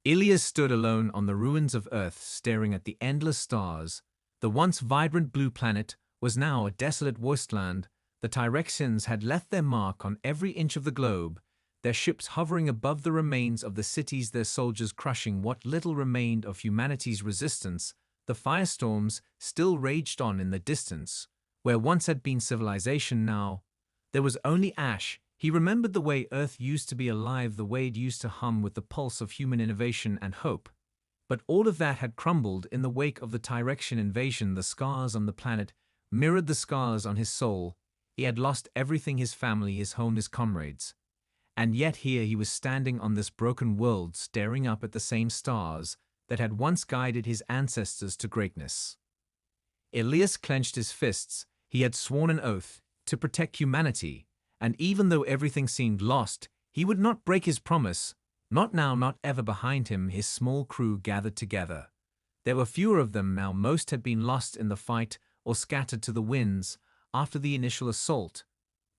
Ilias stood alone on the ruins of Earth, staring at the endless stars. The once vibrant blue planet was now a desolate wasteland. The Tyrexians had left their mark on every inch of the globe, their ships hovering above the remains of the cities, their soldiers crushing what little remained of humanity's resistance. The firestorms still raged on in the distance. Where once had been civilization, now there was only ash. He remembered the way Earth used to be alive, the way it used to hum with the pulse of human innovation and hope. But all of that had crumbled in the wake of the Tyrexian invasion. The scars on the planet mirrored the scars on his soul. He had lost everything: his family, his home, his comrades. And yet here he was standing on this broken world, staring up at the same stars that had once guided his ancestors to greatness. Ilias clenched his fists. He had sworn an oath to protect humanity, and even though everything seemed lost, he would not break his promise. Not now, not ever. Behind him, his small crew gathered together. There were fewer of them now. Most had been lost in the fight or scattered to the winds after the initial assault.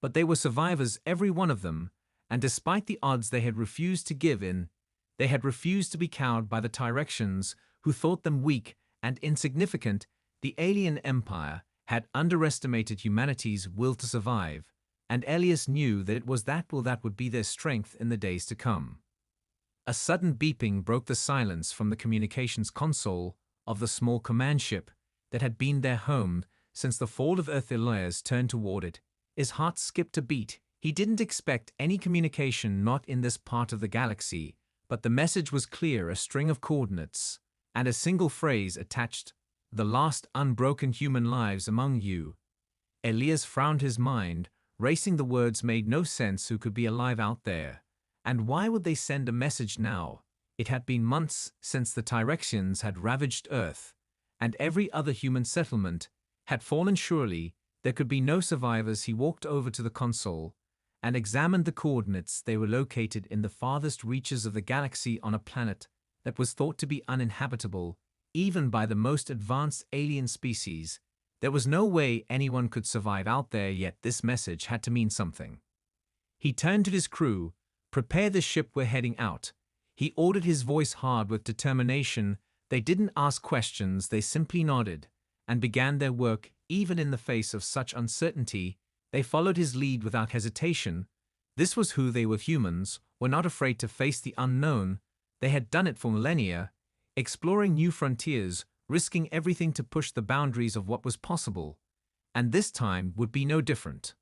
But they were survivors, every one of them, and despite the odds they had refused to give in. They had refused to be cowed by the Tyrexians, who thought them weak and insignificant. The alien empire had underestimated humanity's will to survive, and Ilias knew that it was that will that would be their strength in the days to come. A sudden beeping broke the silence from the communications console of the small command ship that had been their home since the fall of Earth. Ilias turned toward it. His heart skipped a beat. He didn't expect any communication, not in this part of the galaxy, but the message was clear: a string of coordinates and a single phrase attached: the last unbroken human lives among you. Ilias frowned, his mind racing. The words made no sense. Who could be alive out there? And why would they send a message now? It had been months since the Tyrexians had ravaged Earth, and every other human settlement had fallen. Surely there could be no survivors. He walked over to the console and examined the coordinates. They were located in the farthest reaches of the galaxy, on a planet that was thought to be uninhabitable, even by the most advanced alien species. There was no way anyone could survive out there, yet this message had to mean something. He turned to his crew. Prepare the ship, we're heading out. He ordered, his voice hard with determination. They didn't ask questions, they simply nodded and began their work. Even in the face of such uncertainty, they followed his lead without hesitation. This was who they were. Humans were not afraid to face the unknown. They had done it for millennia, exploring new frontiers, risking everything to push the boundaries of what was possible. And this time would be no different.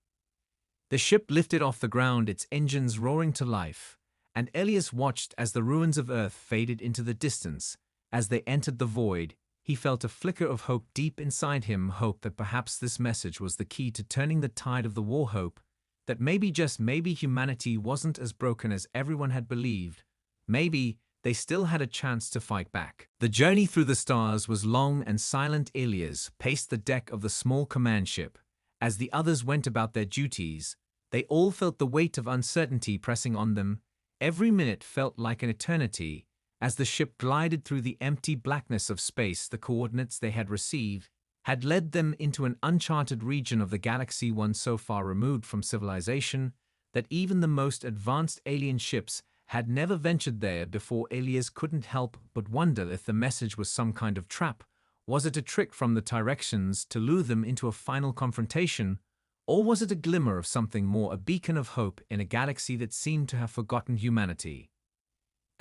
The ship lifted off the ground, its engines roaring to life, and Ilias watched as the ruins of Earth faded into the distance. As they entered the void, he felt a flicker of hope deep inside him, hope that perhaps this message was the key to turning the tide of the war, hope that maybe, just maybe, humanity wasn't as broken as everyone had believed. Maybe they still had a chance to fight back. The journey through the stars was long and silent. Ilias paced the deck of the small command ship. As the others went about their duties, they all felt the weight of uncertainty pressing on them. Every minute felt like an eternity. As the ship glided through the empty blackness of space, the coordinates they had received had led them into an uncharted region of the galaxy, one so far removed from civilization that even the most advanced alien ships had never ventured there before. Ilias couldn't help but wonder if the message was some kind of trap. Was it a trick from the Tyrexians to lure them into a final confrontation? Or was it a glimmer of something more, a beacon of hope in a galaxy that seemed to have forgotten humanity?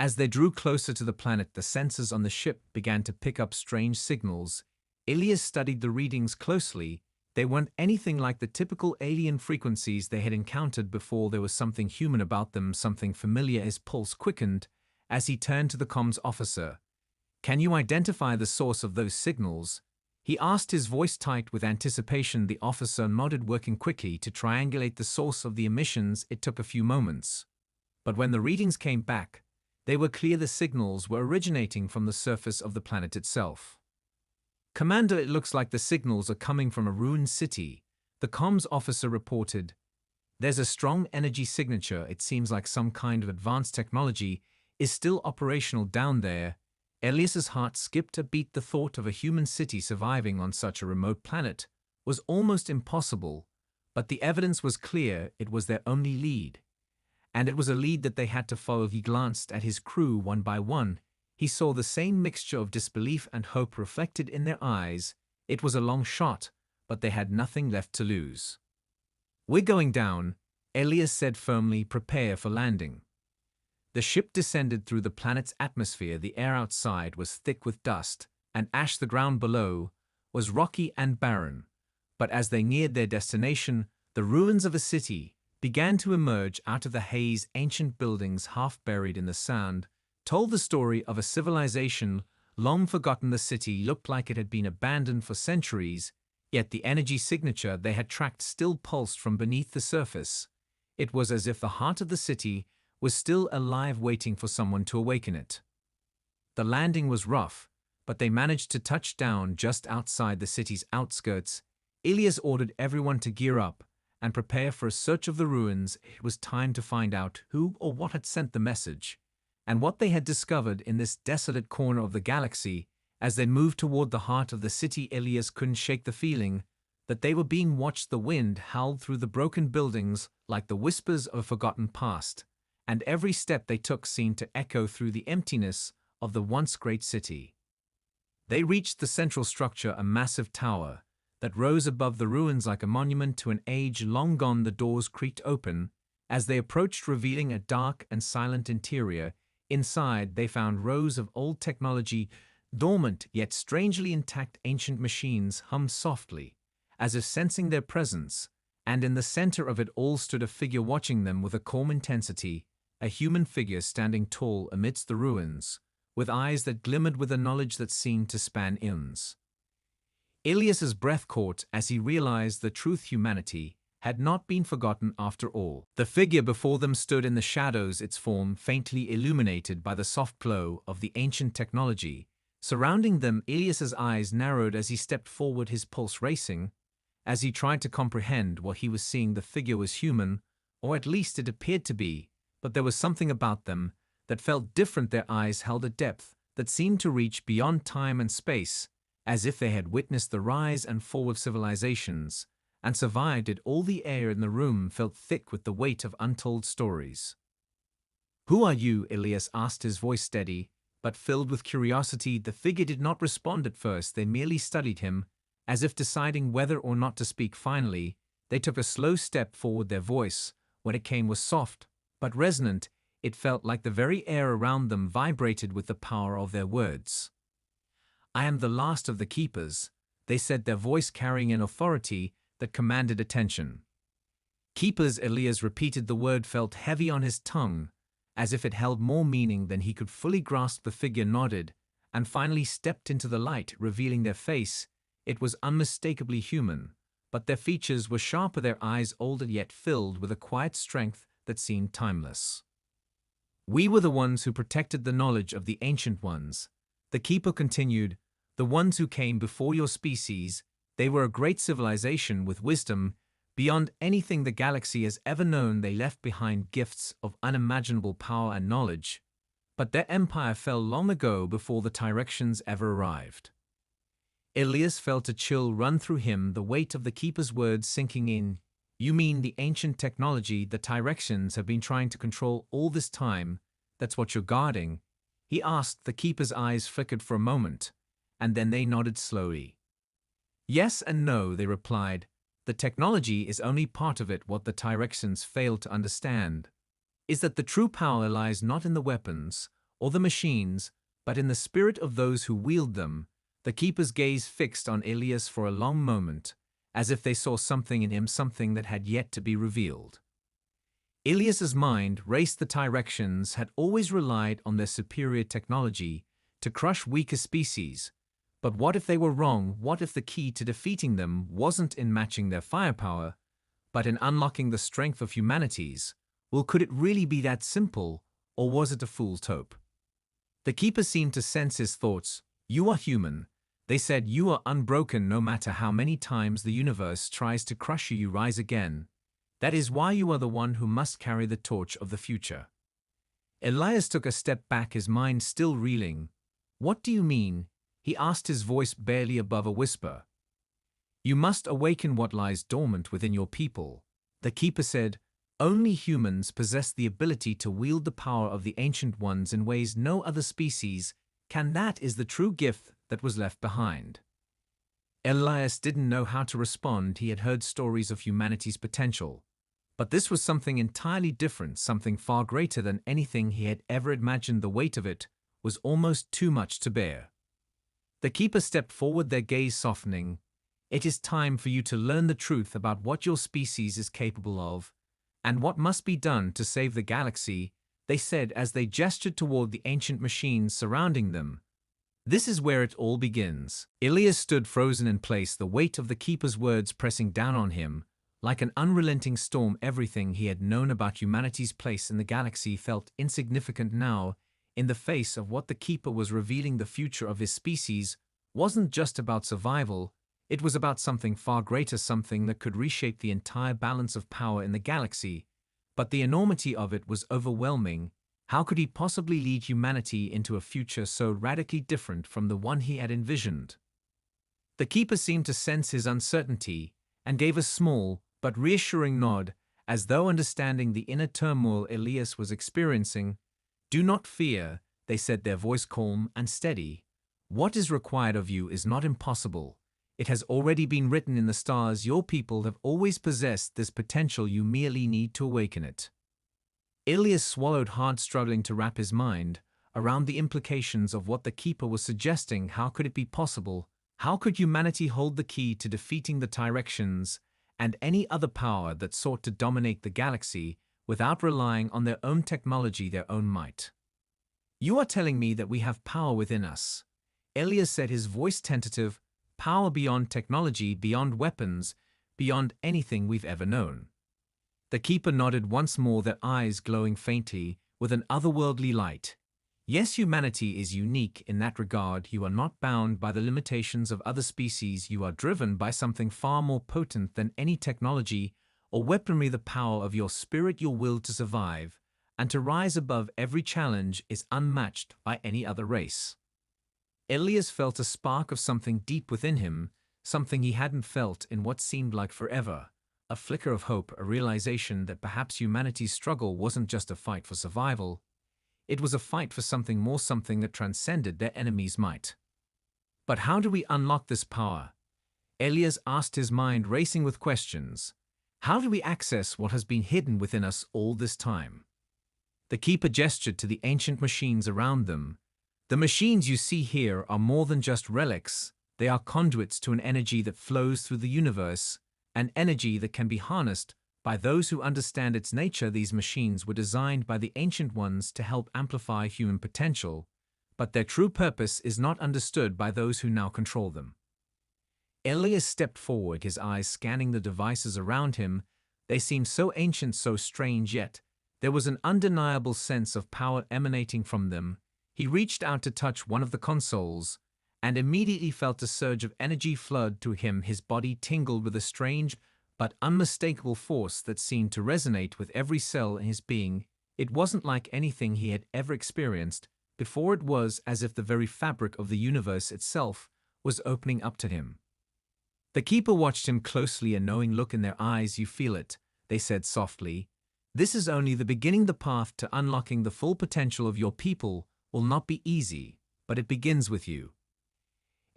As they drew closer to the planet, the sensors on the ship began to pick up strange signals. Ilias studied the readings closely. They weren't anything like the typical alien frequencies they had encountered before. There was something human about them, something familiar. His pulse quickened as he turned to the comms officer. "Can you identify the source of those signals?" he asked, his voice tight with anticipation. The officer nodded, working quickly to triangulate the source of the emissions. It took a few moments, but when the readings came back, they were clear. The signals were originating from the surface of the planet itself. "Commander, it looks like the signals are coming from a ruined city," the comms officer reported. "There's a strong energy signature. It seems like some kind of advanced technology is still operational down there." Ilias's heart skipped a beat. The thought of a human city surviving on such a remote planet was almost impossible, but the evidence was clear. It was their only lead, and it was a lead that they had to follow. He glanced at his crew one by one. he saw the same mixture of disbelief and hope reflected in their eyes. It was a long shot, but they had nothing left to lose. "We're going down," Elias said firmly. "Prepare for landing." The ship descended through the planet's atmosphere. The air outside was thick with dust and ash. The ground below was rocky and barren. But as they neared their destination, the ruins of a city began to emerge out of the haze. Ancient buildings, half buried in the sand, told the story of a civilization long forgotten. The city looked like it had been abandoned for centuries, yet the energy signature they had tracked still pulsed from beneath the surface. It was as if the heart of the city was still alive, waiting for someone to awaken it. The landing was rough, but they managed to touch down just outside the city's outskirts. Elias ordered everyone to gear up and prepare for a search of the ruins. It was time to find out who or what had sent the message, and what they had discovered in this desolate corner of the galaxy. As they moved toward the heart of the city, Elias couldn't shake the feeling that they were being watched. The wind howled through the broken buildings like the whispers of a forgotten past, and every step they took seemed to echo through the emptiness of the once great city. They reached the central structure, a massive tower that rose above the ruins like a monument to an age long gone. The doors creaked open as they approached, revealing a dark and silent interior. Inside, they found rows of old technology, dormant yet strangely intact. Ancient machines hummed softly, as if sensing their presence, and in the center of it all stood a figure watching them with a calm intensity, a human figure standing tall amidst the ruins, with eyes that glimmered with a knowledge that seemed to span eons. Elias's breath caught as he realized the truth: humanity had not been forgotten after all. The figure before them stood in the shadows, its form faintly illuminated by the soft glow of the ancient technology surrounding them. Elias's eyes narrowed as he stepped forward, his pulse racing as he tried to comprehend what he was seeing. The figure was human, or at least it appeared to be, but there was something about them that felt different. Their eyes held a depth that seemed to reach beyond time and space, as if they had witnessed the rise and fall of civilizations and survived it all. The air in the room felt thick with the weight of untold stories. "Who are you?" Elias asked, his voice steady but filled with curiosity. The figure did not respond at first. They merely studied him, as if deciding whether or not to speak. Finally, they took a slow step forward. Their voice, when it came, was soft but resonant. It felt like the very air around them vibrated with the power of their words. "I am the last of the Keepers," they said, their voice carrying an authority that commanded attention. "Keepers," Elias repeated. The word felt heavy on his tongue, as if it held more meaning than he could fully grasp. The figure nodded and finally stepped into the light, revealing their face. It was unmistakably human, but their features were sharper, their eyes older yet filled with a quiet strength that seemed timeless. "We were the ones who protected the knowledge of the Ancient Ones," the Keeper continued, "the ones who came before your species. They were a great civilization with wisdom beyond anything the galaxy has ever known. They left behind gifts of unimaginable power and knowledge, but their empire fell long ago, before the Tyrexians ever arrived." Elias felt a chill run through him, the weight of the Keeper's words sinking in. "You mean the ancient technology the Tyrexians have been trying to control all this time? That's what you're guarding?" he asked. The Keeper's eyes flickered for a moment, and then they nodded slowly. "Yes and no," they replied. "The technology is only part of it. What the Tyrexians fail to understand is that the true power lies not in the weapons or the machines, but in the spirit of those who wield them." The Keeper's gaze fixed on Elias for a long moment, as if they saw something in him, something that had yet to be revealed. Elias's mind raced. The Tyrexians had always relied on their superior technology to crush weaker species. But what if they were wrong? What if the key to defeating them wasn't in matching their firepower, but in unlocking the strength of humanity's? Well, could it really be that simple, or was it a fool's hope? The Keeper seemed to sense his thoughts. "You are human," they said. "You are unbroken. No matter how many times the universe tries to crush you, you rise again. That is why you are the one who must carry the torch of the future." Elias took a step back, his mind still reeling. "What do you mean?" he asked, his voice barely above a whisper. "You must awaken what lies dormant within your people," the Keeper said. "Only humans possess the ability to wield the power of the Ancient Ones in ways no other species Can that is the true gift that was left behind. Elias didn't know how to respond. He had heard stories of humanity's potential. But this was something entirely different, something far greater than anything he had ever imagined. The weight of it was almost too much to bear. The keeper stepped forward, their gaze softening. It is time for you to learn the truth about what your species is capable of, and what must be done to save the galaxy, they said as they gestured toward the ancient machines surrounding them. This is where it all begins. Elias stood frozen in place, the weight of the keeper's words pressing down on him. Like an unrelenting storm, everything he had known about humanity's place in the galaxy felt insignificant now. In the face of what the keeper was revealing, the future of his species wasn't just about survival, it was about something far greater, something that could reshape the entire balance of power in the galaxy. But the enormity of it was overwhelming. How could he possibly lead humanity into a future so radically different from the one he had envisioned? The keeper seemed to sense his uncertainty and gave a small but reassuring nod, as though understanding the inner turmoil Elias was experiencing. Do not fear, they said, their voice calm and steady. What is required of you is not impossible. It has already been written in the stars. Your people have always possessed this potential. You merely need to awaken it. Elias swallowed hard, struggling to wrap his mind around the implications of what the keeper was suggesting. How could it be possible? How could humanity hold the key to defeating the Tyrexians and any other power that sought to dominate the galaxy without relying on their own technology, their own might? You are telling me that we have power within us, Elias said, his voice tentative. Power beyond technology, beyond weapons, beyond anything we've ever known. The keeper nodded once more, their eyes glowing faintly with an otherworldly light. Yes, humanity is unique in that regard. You are not bound by the limitations of other species. You are driven by something far more potent than any technology or weaponry. The power of your spirit, your will to survive and to rise above every challenge, is unmatched by any other race. Elias felt a spark of something deep within him, something he hadn't felt in what seemed like forever. A flicker of hope, a realization that perhaps humanity's struggle wasn't just a fight for survival. It was a fight for something more, something that transcended their enemy's might. But how do we unlock this power? Elias asked, his mind racing with questions. How do we access what has been hidden within us all this time? The keeper gestured to the ancient machines around them. The machines you see here are more than just relics. They are conduits to an energy that flows through the universe, an energy that can be harnessed by those who understand its nature. These machines were designed by the Ancient Ones to help amplify human potential, but their true purpose is not understood by those who now control them. Elias stepped forward, his eyes scanning the devices around him. They seemed so ancient, so strange, yet there was an undeniable sense of power emanating from them. He reached out to touch one of the consoles, and immediately felt a surge of energy flood to him. His body tingled with a strange but unmistakable force that seemed to resonate with every cell in his being. It wasn't like anything he had ever experienced before. It was as if the very fabric of the universe itself was opening up to him. The keeper watched him closely, a knowing look in their eyes. You feel it, they said softly. This is only the beginning. The path to unlocking the full potential of your people will not be easy, but it begins with you.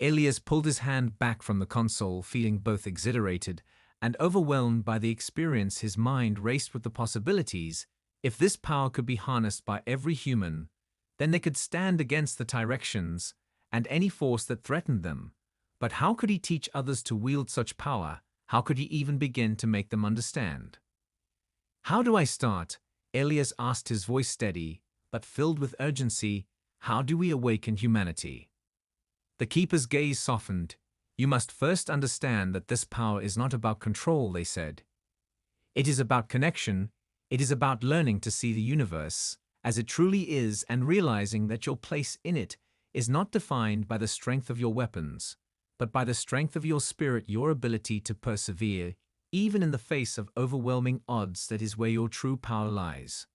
Elias pulled his hand back from the console, feeling both exhilarated and overwhelmed by the experience. His mind raced with the possibilities. If this power could be harnessed by every human, then they could stand against the Tyrexians and any force that threatened them. But how could he teach others to wield such power? How could he even begin to make them understand? How do I start? Elias asked, his voice steady but filled with urgency. How do we awaken humanity? The keeper's gaze softened. You must first understand that this power is not about control, they said. It is about connection. It is about learning to see the universe as it truly is and realizing that your place in it is not defined by the strength of your weapons, but by the strength of your spirit, your ability to persevere, even in the face of overwhelming odds. That is where your true power lies.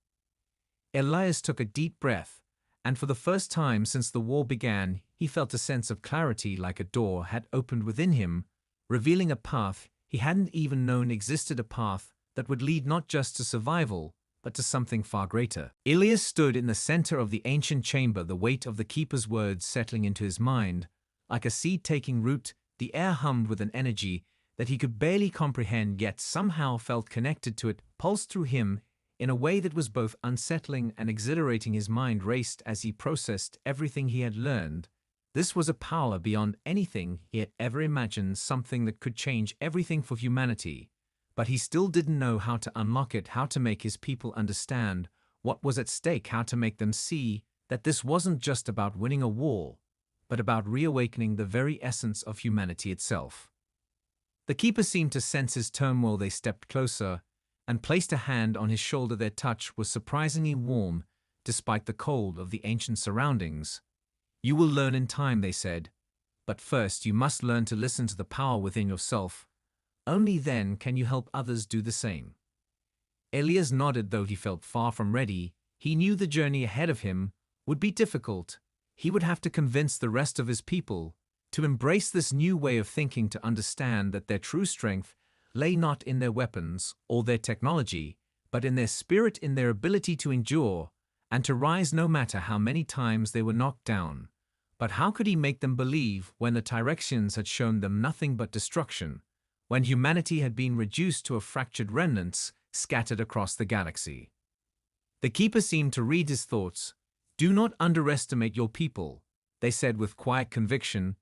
Elias took a deep breath, and for the first time since the war began, he felt a sense of clarity, like a door had opened within him, revealing a path he hadn't even known existed, a path that would lead not just to survival, but to something far greater. Ilias stood in the center of the ancient chamber, the weight of the keeper's words settling into his mind. Like a seed taking root, the air hummed with an energy that he could barely comprehend, yet somehow felt connected to it, pulsed through him in a way that was both unsettling and exhilarating. His mind raced as he processed everything he had learned. This was a power beyond anything he had ever imagined, something that could change everything for humanity. But he still didn't know how to unlock it, how to make his people understand what was at stake, how to make them see that this wasn't just about winning a war, but about reawakening the very essence of humanity itself. The keeper seemed to sense his turmoil. They stepped closer and placed a hand on his shoulder. Their touch was surprisingly warm, despite the cold of the ancient surroundings. "You will learn in time," they said, "but first you must learn to listen to the power within yourself. Only then can you help others do the same." Ilias nodded, though he felt far from ready. He knew the journey ahead of him would be difficult. He would have to convince the rest of his people to embrace this new way of thinking, to understand that their true strength lay not in their weapons or their technology, but in their spirit, in their ability to endure and to rise no matter how many times they were knocked down. But how could he make them believe when the Tyrexians had shown them nothing but destruction, when humanity had been reduced to a fractured remnants scattered across the galaxy? The keeper seemed to read his thoughts. "Do not underestimate your people," they said with quiet conviction.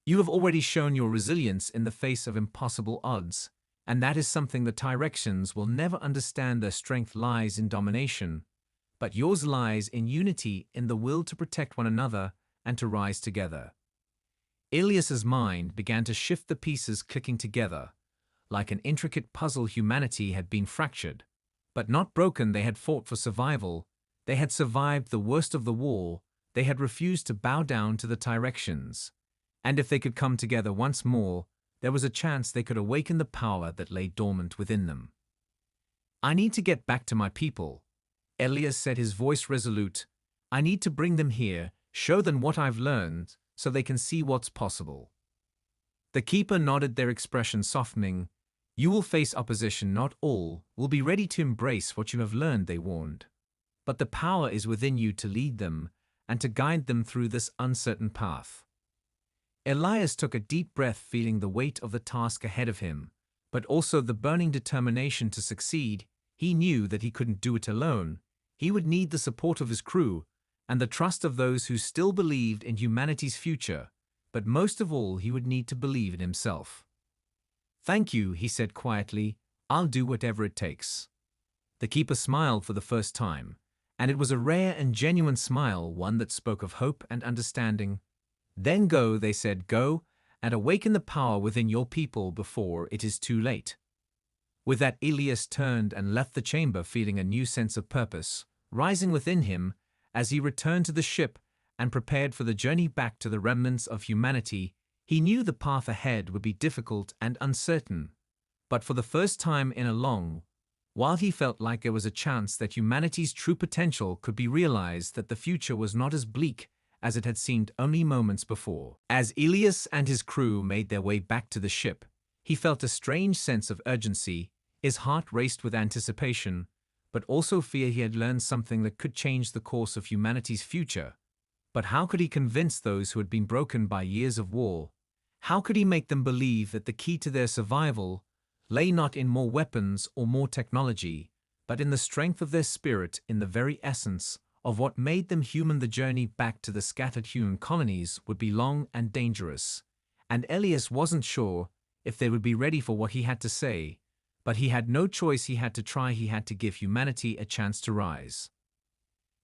"You have already shown your resilience in the face of impossible odds, and that is something the Tyrexians will never understand. Their strength lies in domination, but yours lies in unity, in the will to protect one another and to rise together." Ilias's mind began to shift, the pieces clicking together. Like an intricate puzzle, humanity had been fractured, but not broken. They had fought for survival. They had survived the worst of the war. They had refused to bow down to the Tyrexians. And if they could come together once more, there was a chance they could awaken the power that lay dormant within them. "I need to get back to my people," Ilias said, his voice resolute. "I need to bring them here, show them what I've learned, so they can see what's possible." The keeper nodded, their expression softening. "You will face opposition. Not all will be ready to embrace what you have learned," they warned. "But the power is within you to lead them and to guide them through this uncertain path." Ilias took a deep breath, feeling the weight of the task ahead of him, but also the burning determination to succeed. He knew that he couldn't do it alone. He would need the support of his crew and the trust of those who still believed in humanity's future, but most of all he would need to believe in himself. "Thank you," he said quietly. "I'll do whatever it takes." The keeper smiled for the first time, and it was a rare and genuine smile, one that spoke of hope and understanding. "Then go," they said, "go and awaken the power within your people before it is too late." With that, Ilias turned and left the chamber, feeling a new sense of purpose rising within him as he returned to the ship and prepared for the journey back to the remnants of humanity. He knew the path ahead would be difficult and uncertain, but for the first time in a long while he felt like there was a chance that humanity's true potential could be realized, that the future was not as bleak as it had seemed only moments before. As Ilias and his crew made their way back to the ship, he felt a strange sense of urgency. His heart raced with anticipation, but also fear. He had learned something that could change the course of humanity's future. But how could he convince those who had been broken by years of war? How could he make them believe that the key to their survival lay not in more weapons or more technology, but in the strength of their spirit, in the very essence of what made them human? The journey back to the scattered human colonies would be long and dangerous, and Ilias wasn't sure if they would be ready for what he had to say. But he had no choice. He had to try. He had to give humanity a chance to rise.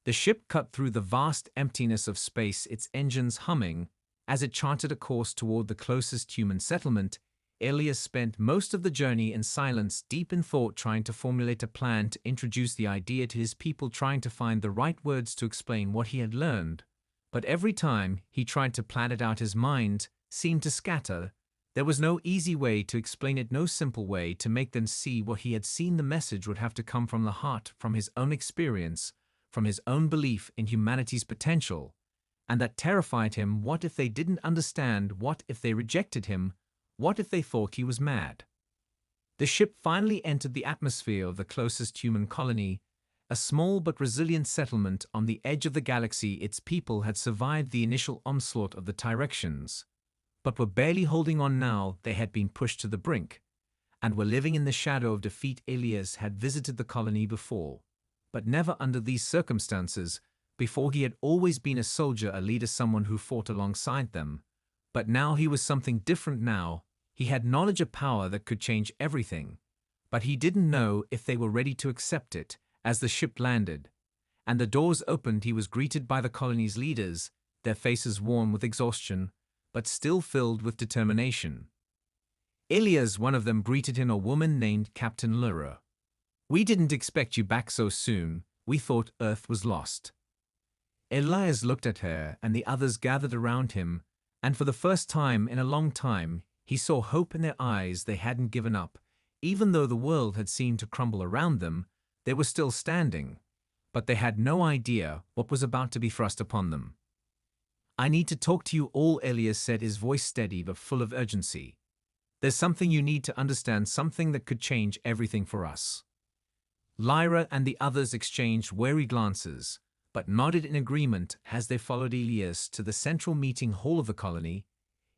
The ship cut through the vast emptiness of space, its engines humming, as it charted a course toward the closest human settlement. Ilias spent most of the journey in silence, deep in thought, trying to formulate a plan to introduce the idea to his people, trying to find the right words to explain what he had learned. But every time he tried to plan it out, his mind seemed to scatter. There was no easy way to explain it, no simple way to make them see what he had seen. The message would have to come from the heart, from his own experience, from his own belief in humanity's potential. And that terrified him. What if they didn't understand? What if they rejected him? What if they thought he was mad? The ship finally entered the atmosphere of the closest human colony. a small but resilient settlement on the edge of the galaxy. Its people had survived the initial onslaught of the Tyrexians, but were barely holding on now. They had been pushed to the brink, and were living in the shadow of defeat. Ilias had visited the colony before, but never under these circumstances. Before, he had always been a soldier, a leader, someone who fought alongside them. But now he was something different. Now he had knowledge of power that could change everything, but he didn't know if they were ready to accept it. As the ship landed and the doors opened, he was greeted by the colony's leaders, their faces worn with exhaustion, but still filled with determination. Ilias, one of them, greeted him, a woman named Captain Lyra. "We didn't expect you back so soon. We thought Earth was lost." Ilias looked at her, and the others gathered around him, and for the first time in a long time, he saw hope in their eyes. They hadn't given up. Even though the world had seemed to crumble around them, they were still standing, but they had no idea what was about to be thrust upon them. "I need to talk to you all," Ilias said, his voice steady but full of urgency. "There's something you need to understand, something that could change everything for us." Lyra and the others exchanged wary glances, but nodded in agreement as they followed Ilias to the central meeting hall of the colony.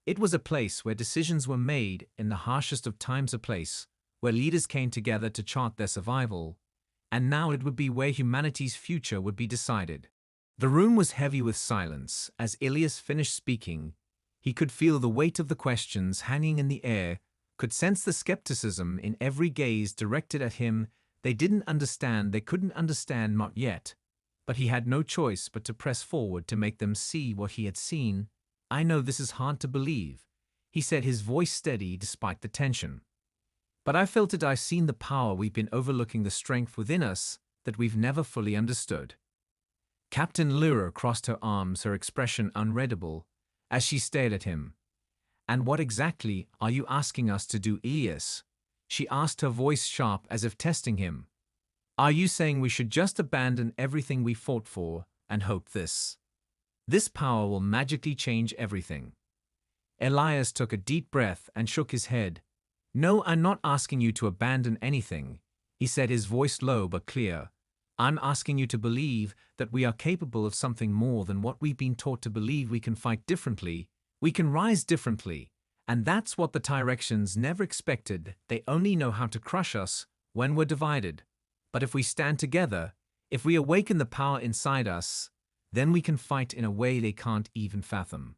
It was a place where decisions were made in the harshest of times, a place where leaders came together to chart their survival, and now it would be where humanity's future would be decided. The room was heavy with silence. As Ilias finished speaking, he could feel the weight of the questions hanging in the air, could sense the skepticism in every gaze directed at him. They didn't understand, they couldn't understand, not yet, but he had no choice but to press forward to make them see what he had seen. "I know this is hard to believe," he said, his voice steady despite the tension. "But I felt it. I've seen the power we've been overlooking, the strength within us that we've never fully understood." Captain Lyra crossed her arms, her expression unreadable, as she stared at him. "And what exactly are you asking us to do, Ilias?" she asked, her voice sharp as if testing him. "Are you saying we should just abandon everything we fought for and hope this power will magically change everything?" Ilias took a deep breath and shook his head. "No, I'm not asking you to abandon anything," he said, his voice low but clear. "I'm asking you to believe that we are capable of something more than what we've been taught to believe. We can fight differently, we can rise differently, and that's what the Tyrexians never expected. They only know how to crush us when we're divided. But if we stand together, if we awaken the power inside us, then we can fight in a way they can't even fathom."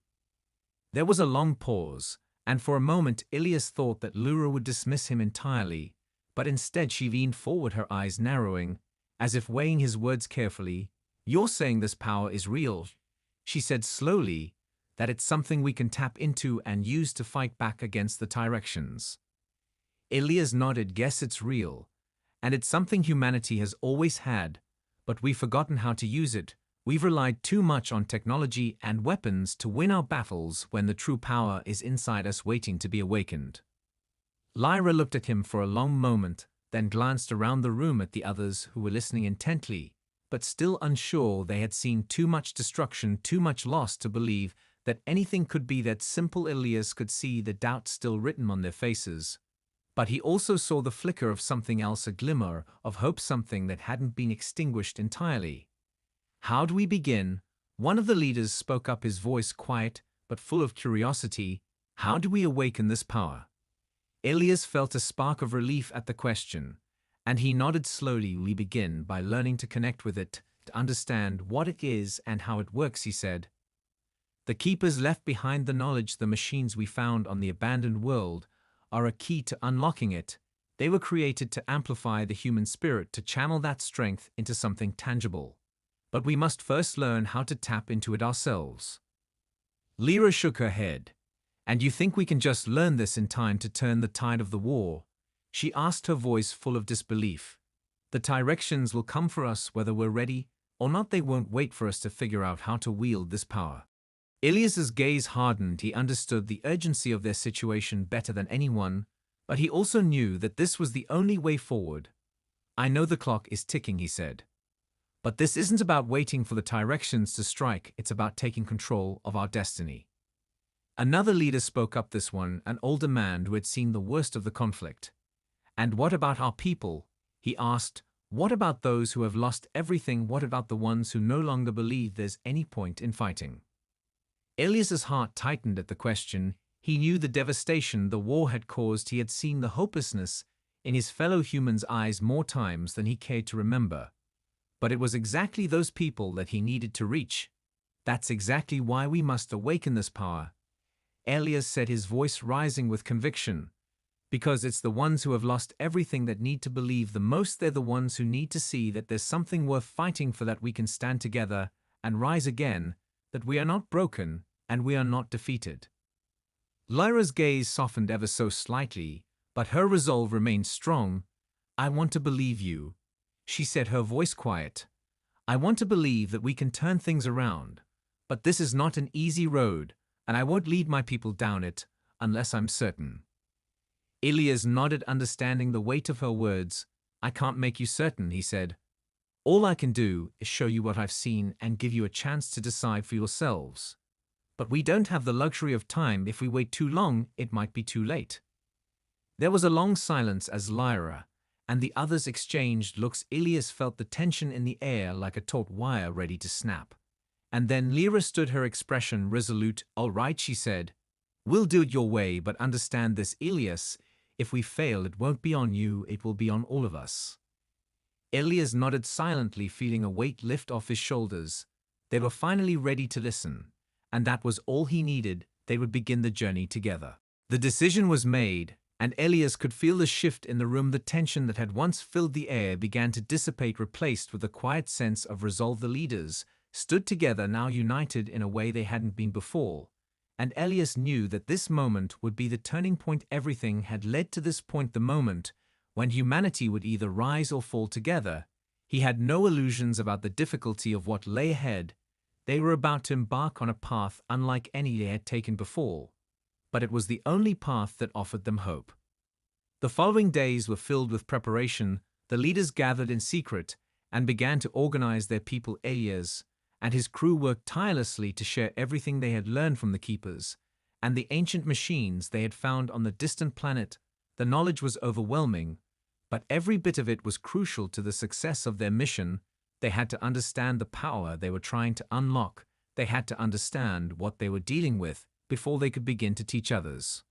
There was a long pause, and for a moment Ilias thought that Lyra would dismiss him entirely, but instead she leaned forward, her eyes narrowing, as if weighing his words carefully. "You're saying this power is real," she said slowly, "that it's something we can tap into and use to fight back against the Tyrexians?" Ilias nodded. "Yes, it's real, and it's something humanity has always had, but we've forgotten how to use it. We've relied too much on technology and weapons to win our battles when the true power is inside us, waiting to be awakened." Lyra looked at him for a long moment, then glanced around the room at the others who were listening intently, but still unsure. They had seen too much destruction, too much loss to believe that anything could be that simple. Ilias could see the doubt still written on their faces, but he also saw the flicker of something else, a glimmer of hope, something that hadn't been extinguished entirely. "How do we begin?" One of the leaders spoke up, his voice quiet but full of curiosity. "How do we awaken this power?" Ilias felt a spark of relief at the question, and he nodded slowly. "We begin by learning to connect with it, to understand what it is and how it works," he said. "The keepers left behind, the knowledge, the machines we found on the abandoned world, are a key to unlocking it. They were created to amplify the human spirit, to channel that strength into something tangible. But we must first learn how to tap into it ourselves." Lyra shook her head. "And you think we can just learn this in time to turn the tide of the war?" she asked, her voice full of disbelief. "The Tyrexians will come for us whether we're ready or not. They won't wait for us to figure out how to wield this power." Ilias's gaze hardened. He understood the urgency of their situation better than anyone, but he also knew that this was the only way forward. "I know the clock is ticking," he said. "But this isn't about waiting for the Tyrexians to strike, it's about taking control of our destiny." Another leader spoke up, this one an older man who had seen the worst of the conflict. "And what about our people?" he asked, What about those who have lost everything? What about the ones who no longer believe there's any point in fighting? Elias's heart tightened at the question. He knew the devastation the war had caused. He had seen the hopelessness in his fellow humans' eyes more times than he cared to remember. But it was exactly those people that he needed to reach. That's exactly why we must awaken this power. Elias said, his voice rising with conviction. Because it's the ones who have lost everything that need to believe the most. They're the ones who need to see that there's something worth fighting for, that we can stand together and rise again, that we are not broken and we are not defeated. Lyra's gaze softened ever so slightly, but her resolve remained strong. I want to believe you, she said, her voice quiet. I want to believe that we can turn things around, but this is not an easy road, and I won't lead my people down it unless I'm certain. Elias nodded, understanding the weight of her words. I can't make you certain, he said. All I can do is show you what I've seen and give you a chance to decide for yourselves. But we don't have the luxury of time. If we wait too long, it might be too late. There was a long silence as Lyra and the others exchanged looks. Elias felt the tension in the air like a taut wire ready to snap. And then Lyra stood, her expression resolute. All right, she said. We'll do it your way, but understand this, Elias. If we fail, it won't be on you, it will be on all of us. Elias nodded silently, feeling a weight lift off his shoulders. They were finally ready to listen, and that was all he needed. They would begin the journey together. The decision was made, and Elias could feel the shift in the room. The tension that had once filled the air began to dissipate, replaced with a quiet sense of resolve. The leaders stood together, now united in a way they hadn't been before. And Elias knew that this moment would be the turning point. Everything had led to this point, the moment when humanity would either rise or fall together. He had no illusions about the difficulty of what lay ahead. They were about to embark on a path unlike any they had taken before. But it was the only path that offered them hope. The following days were filled with preparation. The leaders gathered in secret and began to organize their people. Elias and his crew worked tirelessly to share everything they had learned from the Keepers and the ancient machines they had found on the distant planet. The knowledge was overwhelming, but every bit of it was crucial to the success of their mission. They had to understand the power they were trying to unlock. They had to understand what they were dealing with before they could begin to teach others.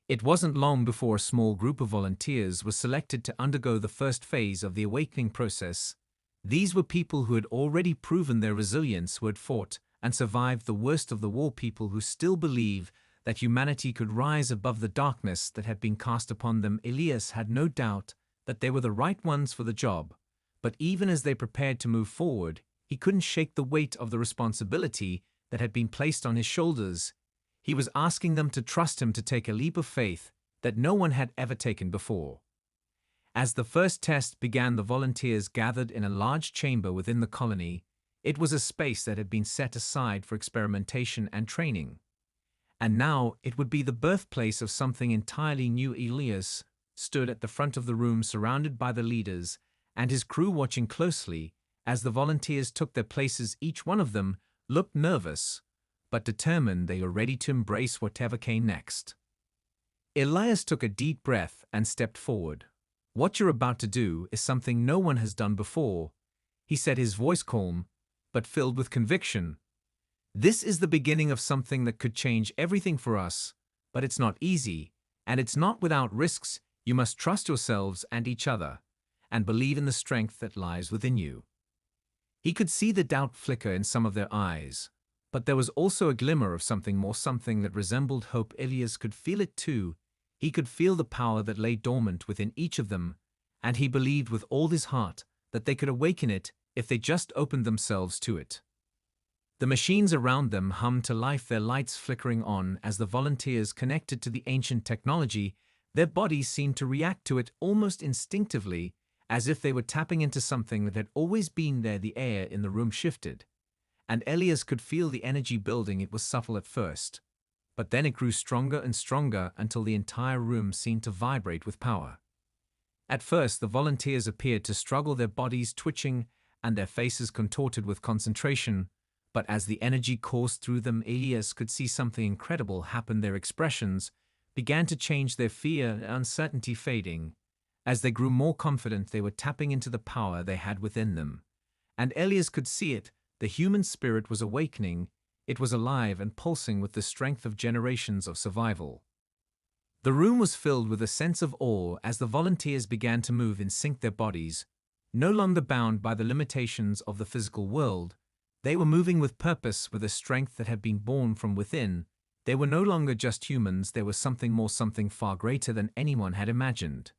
It wasn't long before a small group of volunteers was selected to undergo the first phase of the awakening process. These were people who had already proven their resilience, who had fought and survived the worst of the war, people who still believe that humanity could rise above the darkness that had been cast upon them. Elias had no doubt that they were the right ones for the job, but even as they prepared to move forward, he couldn't shake the weight of the responsibility that had been placed on his shoulders. He was asking them to trust him, to take a leap of faith that no one had ever taken before. As the first test began, the volunteers gathered in a large chamber within the colony. It was a space that had been set aside for experimentation and training. And now it would be the birthplace of something entirely new. Elias stood at the front of the room, surrounded by the leaders and his crew, watching closely as the volunteers took their places. Each one of them looked nervous, but determined. They were ready to embrace whatever came next. Elias took a deep breath and stepped forward. What you're about to do is something no one has done before, he said, his voice calm, but filled with conviction. This is the beginning of something that could change everything for us, but it's not easy, and it's not without risks. You must trust yourselves and each other, and believe in the strength that lies within you. He could see the doubt flicker in some of their eyes, but there was also a glimmer of something more, something that resembled hope. Elias could feel it too. He could feel the power that lay dormant within each of them, and he believed with all his heart that they could awaken it if they just opened themselves to it. The machines around them hummed to life, their lights flickering on as the volunteers connected to the ancient technology. Their bodies seemed to react to it almost instinctively, as if they were tapping into something that had always been there. The air in the room shifted, and Elias could feel the energy building. It was subtle at first, but then it grew stronger and stronger until the entire room seemed to vibrate with power. At first, the volunteers appeared to struggle, their bodies twitching and their faces contorted with concentration. But as the energy coursed through them, Elias could see something incredible happen. Their expressions began to change, their fear and uncertainty fading, As they grew more confident, they were tapping into the power they had within them. And Elias could see it. The human spirit was awakening. It was alive and pulsing with the strength of generations of survival. The room was filled with a sense of awe as the volunteers began to move in sync, their bodies, no longer bound by the limitations of the physical world. They were moving with purpose, with a strength that had been born from within. They were no longer just humans, they were something more, something far greater than anyone had imagined.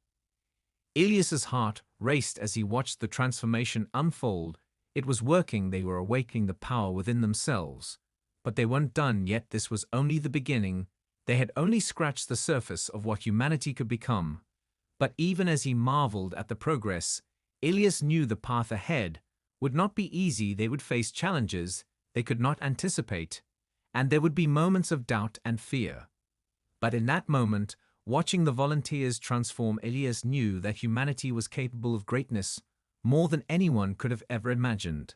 Elias's heart raced as he watched the transformation unfold. It was working, they were awakening the power within themselves. But they weren't done yet, this was only the beginning. They had only scratched the surface of what humanity could become. But even as he marveled at the progress, Elias knew the path ahead would not be easy. They would face challenges they could not anticipate, and there would be moments of doubt and fear. But in that moment, watching the volunteers transform, Elias knew that humanity was capable of greatness, more than anyone could have ever imagined.